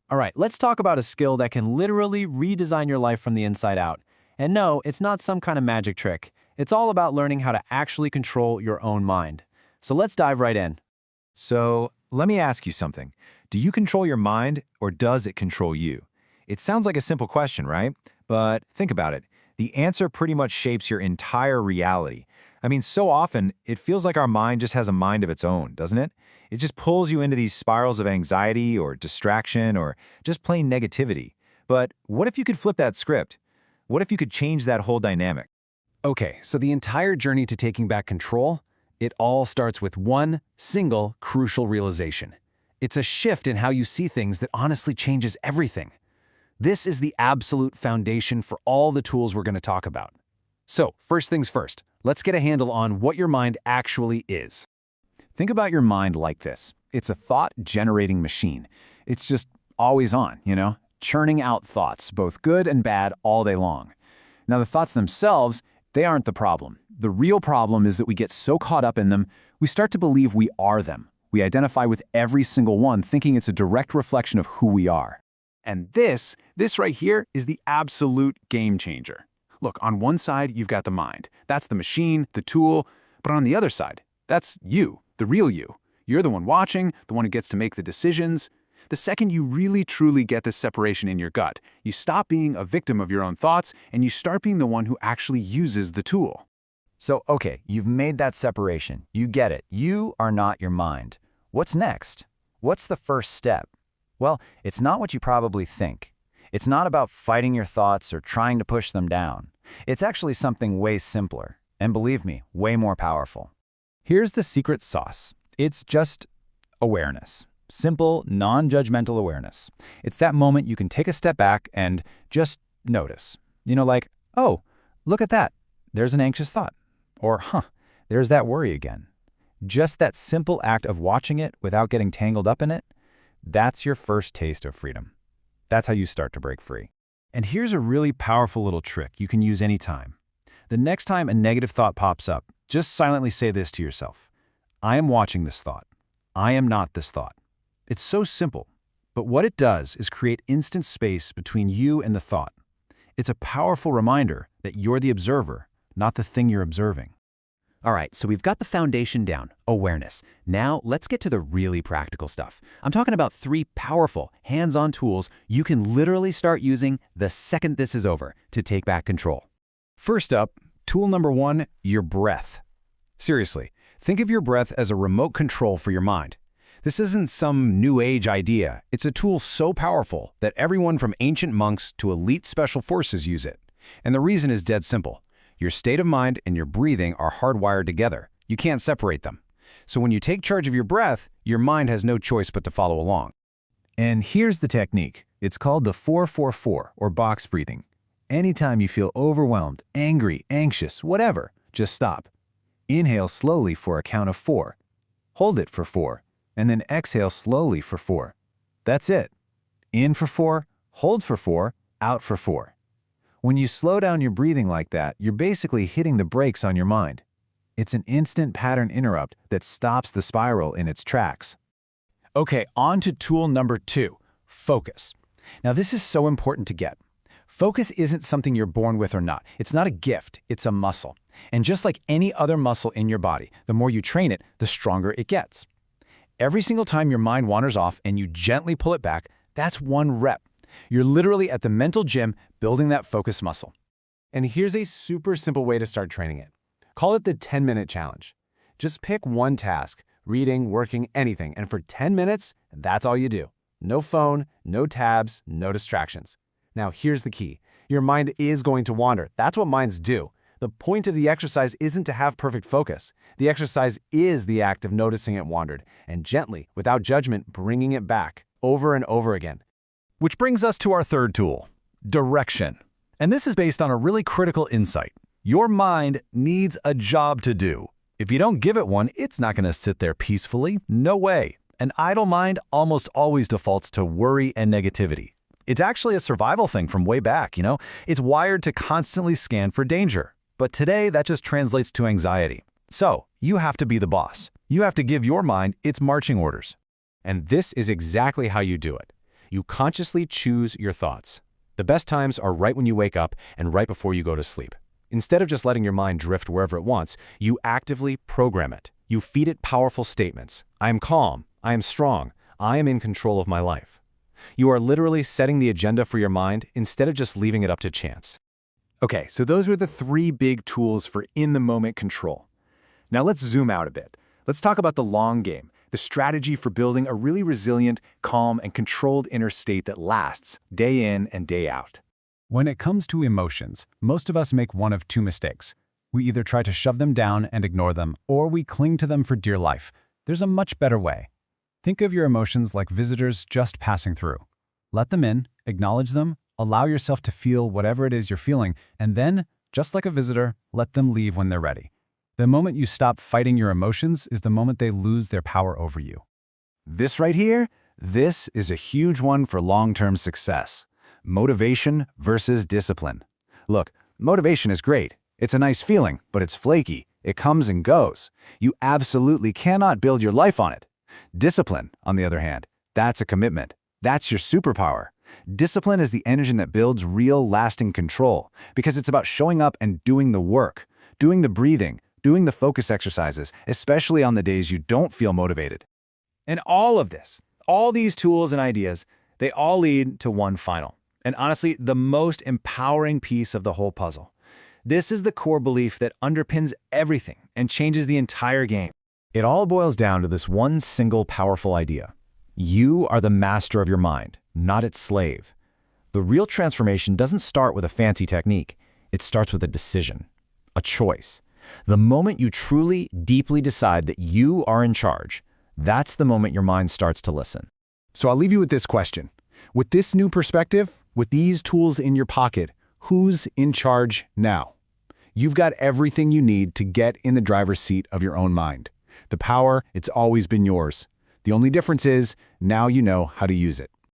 All right, let's talk about a skill that can literally redesign your life from the inside out. And no, it's not some kind of magic trick. It's all about learning how to actually control your own mind. So let's dive right in. So, let me ask you something. Do you control your mind, or does it control you? It sounds like a simple question, right? But think about it. The answer pretty much shapes your entire reality. I mean, so often, it feels like our mind just has a mind of its own, doesn't it? It just pulls you into these spirals of anxiety or distraction or just plain negativity. But what if you could flip that script? What if you could change that whole dynamic? Okay, so the entire journey to taking back control, it all starts with one single crucial realization. It's a shift in how you see things that honestly changes everything. This is the absolute foundation for all the tools we're going to talk about. So, first things first, let's get a handle on what your mind actually is. Think about your mind like this. It's a thought-generating machine. It's just always on, churning out thoughts, both good and bad, all day long. Now, the thoughts themselves, they aren't the problem. The real problem is that we get so caught up in them, we start to believe we are them. We identify with every single one, thinking it's a direct reflection of who we are. And this right here is the absolute game changer. Look, on one side, you've got the mind. That's the machine, the tool. But on the other side, that's you, the real you. You're the one watching, the one who gets to make the decisions. The second you really truly get this separation in your gut, you stop being a victim of your own thoughts and you start being the one who actually uses the tool. So, okay, you've made that separation. You get it. You are not your mind. What's next? What's the first step? Well, it's not what you probably think. It's not about fighting your thoughts or trying to push them down. It's actually something way simpler, and believe me, way more powerful. Here's the secret sauce. It's just awareness. Simple, non-judgmental awareness. It's that moment you can take a step back and just notice. Like, oh, look at that. There's an anxious thought. Or, there's that worry again. Just that simple act of watching it without getting tangled up in it, that's your first taste of freedom. That's how you start to break free. And here's a really powerful little trick you can use anytime. The next time a negative thought pops up, just silently say this to yourself. I am watching this thought. I am not this thought. It's so simple, but what it does is create instant space between you and the thought. It's a powerful reminder that you're the observer, not the thing you're observing. All right, so we've got the foundation down, awareness. Now let's get to the really practical stuff. I'm talking about 3 powerful, hands-on tools you can literally start using the second this is over to take back control. First up, tool number 1, your breath. Seriously, think of your breath as a remote control for your mind. This isn't some new age idea. It's a tool so powerful that everyone from ancient monks to elite special forces use it. And the reason is dead simple. Your state of mind and your breathing are hardwired together. You can't separate them. So when you take charge of your breath, your mind has no choice but to follow along. And here's the technique. It's called the 4-4-4, or box breathing. Anytime you feel overwhelmed, angry, anxious, whatever, just stop. Inhale slowly for a count of 4. Hold it for 4, and then exhale slowly for 4. That's it. In for 4, hold for 4, out for 4. When you slow down your breathing like that, you're basically hitting the brakes on your mind. It's an instant pattern interrupt that stops the spiral in its tracks. Okay, on to tool number 2, focus. Now this is so important to get. Focus isn't something you're born with or not. It's not a gift, it's a muscle. And just like any other muscle in your body, the more you train it, the stronger it gets. Every single time your mind wanders off and you gently pull it back, that's 1 rep. You're literally at the mental gym building that focus muscle. And here's a super simple way to start training it. Call it the 10-minute challenge. Just pick one task, reading, working, anything, and for 10 minutes, that's all you do. No phone, no tabs, no distractions. Now here's the key. Your mind is going to wander. That's what minds do. The point of the exercise isn't to have perfect focus. The exercise is the act of noticing it wandered and gently, without judgment, bringing it back over and over again. Which brings us to our third tool, direction. And this is based on a really critical insight. Your mind needs a job to do. If you don't give it one, it's not going to sit there peacefully. No way. An idle mind almost always defaults to worry and negativity. It's actually a survival thing from way back, It's wired to constantly scan for danger. But today, that just translates to anxiety. So, you have to be the boss. You have to give your mind its marching orders. And this is exactly how you do it. You consciously choose your thoughts. The best times are right when you wake up and right before you go to sleep. Instead of just letting your mind drift wherever it wants, you actively program it. You feed it powerful statements. I am calm. I am strong. I am in control of my life. You are literally setting the agenda for your mind instead of just leaving it up to chance. Okay, so those were the 3 big tools for in-the-moment control. Now let's zoom out a bit. Let's talk about the long game, the strategy for building a really resilient, calm, and controlled inner state that lasts day in and day out. When it comes to emotions, most of us make one of 2 mistakes. We either try to shove them down and ignore them, or we cling to them for dear life. There's a much better way. Think of your emotions like visitors just passing through. Let them in, acknowledge them, allow yourself to feel whatever it is you're feeling, and then, just like a visitor, let them leave when they're ready. The moment you stop fighting your emotions is the moment they lose their power over you. This right here, this is a huge one for long-term success. Motivation versus discipline. Look, motivation is great. It's a nice feeling, but it's flaky. It comes and goes. You absolutely cannot build your life on it. Discipline, on the other hand, that's a commitment. That's your superpower. Discipline is the engine that builds real, lasting control because it's about showing up and doing the work, doing the breathing, doing the focus exercises, especially on the days you don't feel motivated. And all of this, all these tools and ideas, they all lead to one final, and honestly, the most empowering piece of the whole puzzle. This is the core belief that underpins everything and changes the entire game. It all boils down to this one single powerful idea. You are the master of your mind, not its slave. The real transformation doesn't start with a fancy technique. It starts with a decision, a choice. The moment you truly, deeply decide that you are in charge, that's the moment your mind starts to listen. So I'll leave you with this question. With this new perspective, with these tools in your pocket, who's in charge now? You've got everything you need to get in the driver's seat of your own mind. The power, it's always been yours. The only difference is, now you know how to use it.